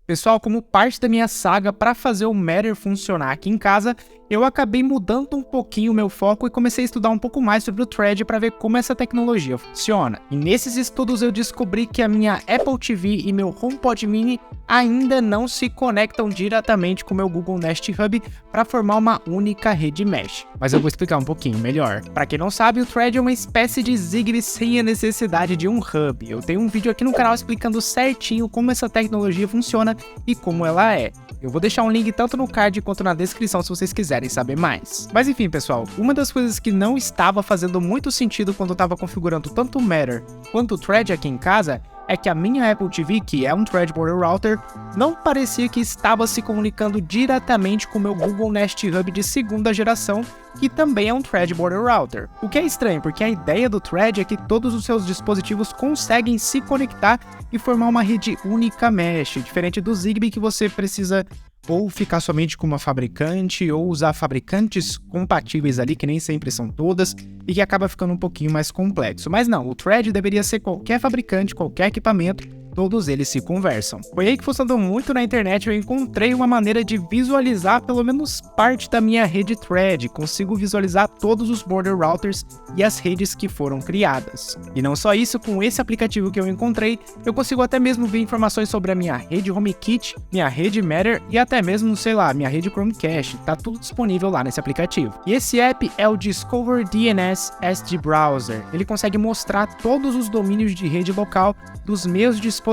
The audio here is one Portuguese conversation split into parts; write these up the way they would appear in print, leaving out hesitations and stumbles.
Pessoal, como parte da minha saga para fazer o Matter funcionar aqui em casa, eu acabei mudando um pouquinho o meu foco e comecei a estudar um pouco mais sobre o Thread para ver como essa tecnologia funciona. E nesses estudos eu descobri que a minha Apple TV e meu HomePod Mini ainda não se conectam diretamente com o meu Google Nest Hub para formar uma única rede mesh. Mas eu vou explicar um pouquinho melhor. Para quem não sabe, o Thread é uma espécie de Zigbee sem a necessidade de um hub. Eu tenho um vídeo aqui no canal explicando certinho como essa tecnologia funciona e como ela é. Eu vou deixar um link tanto no card quanto na descrição se vocês quiserem saber mais. Mas enfim, pessoal, uma das coisas que não estava fazendo muito sentido quando eu estava configurando tanto o Matter quanto o Thread aqui em casa é que a minha Apple TV, que é um Thread Border Router, não parecia que estava se comunicando diretamente com o meu Google Nest Hub de segunda geração, que também é um Thread Border Router. O que é estranho, porque a ideia do Thread é que todos os seus dispositivos conseguem se conectar e formar uma rede única mesh, diferente do Zigbee que você precisa ou ficar somente com uma fabricante, ou usar fabricantes compatíveis ali, que nem sempre são todas, e que acaba ficando um pouquinho mais complexo. Mas não, o Thread deveria ser qualquer fabricante, qualquer equipamento, todos eles se conversam. Foi aí que, fuçando muito na internet, eu encontrei uma maneira de visualizar pelo menos parte da minha rede Thread. Consigo visualizar todos os border routers e as redes que foram criadas. E não só isso, com esse aplicativo que eu encontrei, eu consigo até mesmo ver informações sobre a minha rede HomeKit, minha rede Matter e até mesmo, sei lá, minha rede Chromecast. Tá tudo disponível lá nesse aplicativo. E esse app é o Discover DNS SD Browser. Ele consegue mostrar todos os domínios de rede local dos meus dispositivos.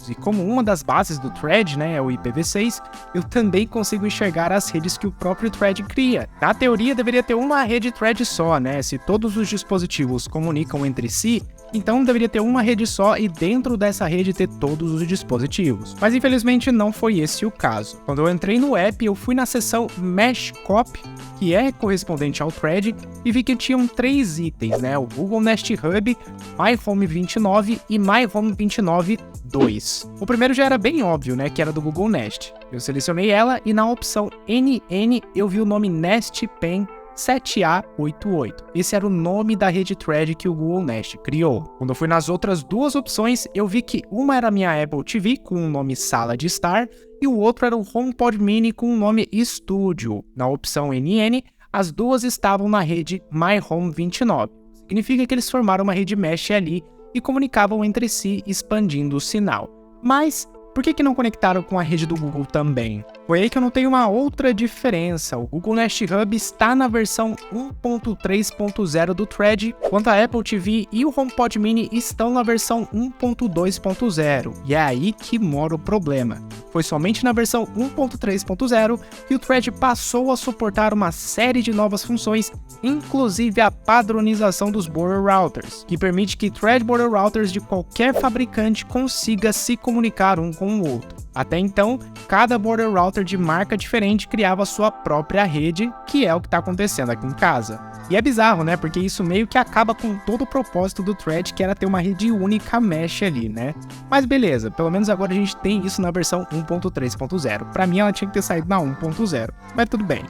E como uma das bases do Thread, né, é o IPv6, eu também consigo enxergar as redes que o próprio Thread cria. Na teoria, deveria ter uma rede Thread só, né? Se todos os dispositivos comunicam entre si, então deveria ter uma rede só e dentro dessa rede ter todos os dispositivos. Mas infelizmente não foi esse o caso. Quando eu entrei no app, eu fui na seção Mesh Copy, que é correspondente ao Thread, e vi que tinham 3 itens, né? O Google Nest Hub, My Home 29 e My Home 29 2. O primeiro já era bem óbvio, né? Que era do Google Nest. Eu selecionei ela e na opção NN eu vi o nome Nest Pen 7A88. Esse era o nome da rede Thread que o Google Nest criou. Quando eu fui nas outras duas opções, eu vi que uma era a minha Apple TV com o nome Sala de Estar e o outro era o HomePod Mini com o nome Studio. Na opção NN, as duas estavam na rede My Home 29. Significa que eles formaram uma rede mesh ali e comunicavam entre si expandindo o sinal. Mas por que não conectaram com a rede do Google também? Foi aí que eu notei uma outra diferença. O Google Nest Hub está na versão 1.3.0 do Thread, enquanto a Apple TV e o HomePod Mini estão na versão 1.2.0. E é aí que mora o problema. Foi somente na versão 1.3.0 que o Thread passou a suportar uma série de novas funções, inclusive a padronização dos border routers, que permite que Thread border routers de qualquer fabricante consiga se comunicar um com o outro. Até então, cada border router de marca diferente criava sua própria rede, que é o que está acontecendo aqui em casa. E é bizarro, né? Porque isso meio que acaba com todo o propósito do Thread, que era ter uma rede única mesh ali, né? Mas beleza, pelo menos agora a gente tem isso na versão 1.3.0. Pra mim ela tinha que ter saído na 1.0, mas tudo bem.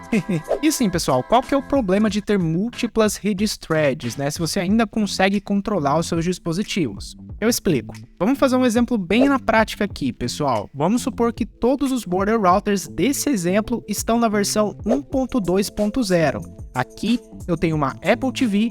E sim, pessoal, qual que é o problema de ter múltiplas redes Threads, né? Se você ainda consegue controlar os seus dispositivos. Eu explico. Vamos fazer um exemplo bem na prática aqui, pessoal. Vamos supor que todos os border routers desse exemplo estão na versão 1.2.0. Aqui eu tenho uma Apple TV,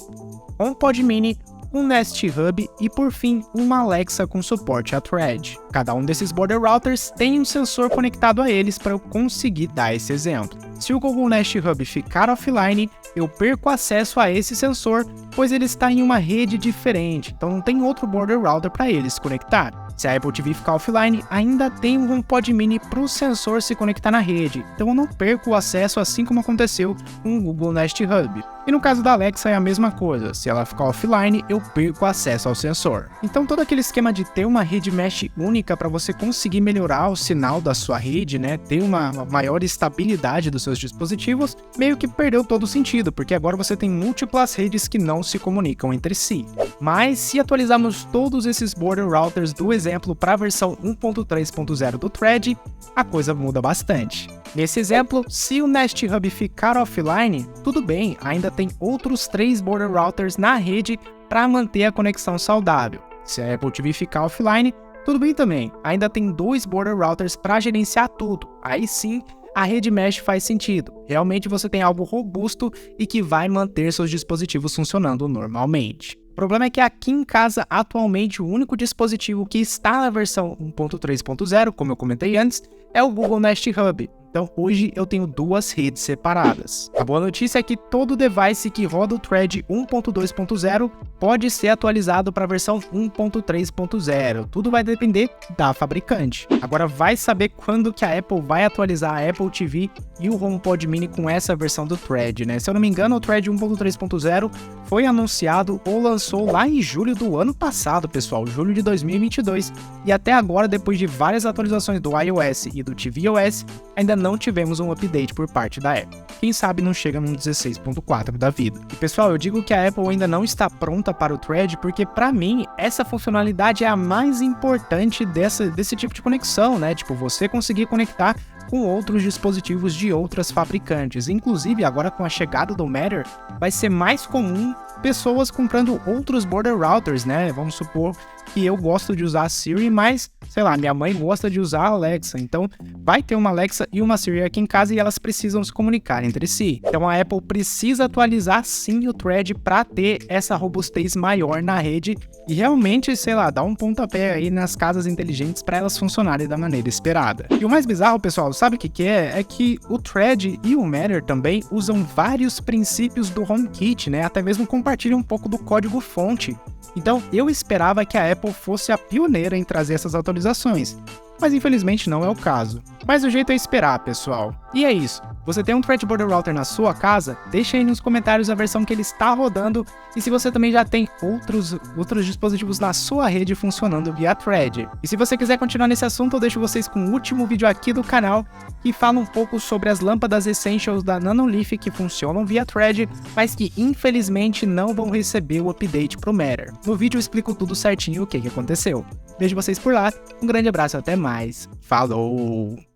HomePod Mini, um Nest Hub e, por fim, uma Alexa com suporte a Thread. Cada um desses border routers tem um sensor conectado a eles para eu conseguir dar esse exemplo. Se o Google Nest Hub ficar offline, eu perco acesso a esse sensor, pois ele está em uma rede diferente, então não tem outro border router para ele se conectar. Se a Apple TV ficar offline, ainda tem um HomePod Mini para o sensor se conectar na rede, então eu não perco o acesso assim como aconteceu com o Google Nest Hub. E no caso da Alexa é a mesma coisa, se ela ficar offline, eu perco acesso ao sensor. Então todo aquele esquema de ter uma rede mesh única para você conseguir melhorar o sinal da sua rede, né, ter uma maior estabilidade dos seus dispositivos, meio que perdeu todo o sentido, porque agora você tem múltiplas redes que não se comunicam entre si. Mas se atualizarmos todos esses border routers do exemplo para a versão 1.3.0 do Thread, a coisa muda bastante. Nesse exemplo, se o Nest Hub ficar offline, tudo bem, ainda tem outros 3 border routers na rede para manter a conexão saudável. Se a Apple TV ficar offline, Tudo bem também, ainda tem 2 border routers para gerenciar tudo. Aí sim, a rede mesh faz sentido. Realmente você tem algo robusto e que vai manter seus dispositivos funcionando normalmente. O problema é que aqui em casa, atualmente, o único dispositivo que está na versão 1.3.0, como eu comentei antes, é o Google Nest Hub. Então hoje eu tenho 2 redes separadas. A boa notícia é que todo device que roda o Thread 1.2.0 pode ser atualizado para a versão 1.3.0. Tudo vai depender da fabricante. Agora vai saber quando que a Apple vai atualizar a Apple TV e o HomePod Mini com essa versão do Thread, né? Se eu não me engano, o Thread 1.3.0 foi anunciado ou lançou lá em julho do ano passado, pessoal, julho de 2022. E até agora, depois de várias atualizações do iOS e do tvOS, ainda não tivemos um update por parte da Apple. Quem sabe não chega num 16.4 da vida. E pessoal, eu digo que a Apple ainda não está pronta para o Thread porque para mim essa funcionalidade é a mais importante desse tipo de conexão, né? Tipo, você conseguir conectar com outros dispositivos de outras fabricantes. Inclusive, agora com a chegada do Matter, vai ser mais comum pessoas comprando outros border routers, né? Vamos supor que eu gosto de usar a Siri, mas, sei lá, minha mãe gosta de usar a Alexa. Então, vai ter uma Alexa e uma Siri aqui em casa e elas precisam se comunicar entre si. Então, a Apple precisa atualizar sim o Thread para ter essa robustez maior na rede e realmente, sei lá, dar um pontapé aí nas casas inteligentes para elas funcionarem da maneira esperada. E o mais bizarro, pessoal, sabe o que é? É que o Thread e o Matter também usam vários princípios do HomeKit, né? Até mesmo compartilham um pouco do código-fonte. Então, eu esperava que a Apple fosse a pioneira em trazer essas atualizações, mas infelizmente não é o caso. Mas o jeito é esperar, pessoal. E é isso. Você tem um Thread Border Router na sua casa? Deixa aí nos comentários a versão que ele está rodando e se você também já tem outros dispositivos na sua rede funcionando via Thread. E se você quiser continuar nesse assunto, eu deixo vocês com o último vídeo aqui do canal que fala um pouco sobre as lâmpadas Essentials da Nanoleaf que funcionam via Thread, mas que infelizmente não vão receber o update pro Matter. No vídeo eu explico tudo certinho o que aconteceu. Vejo vocês por lá, um grande abraço e até mais. Falou!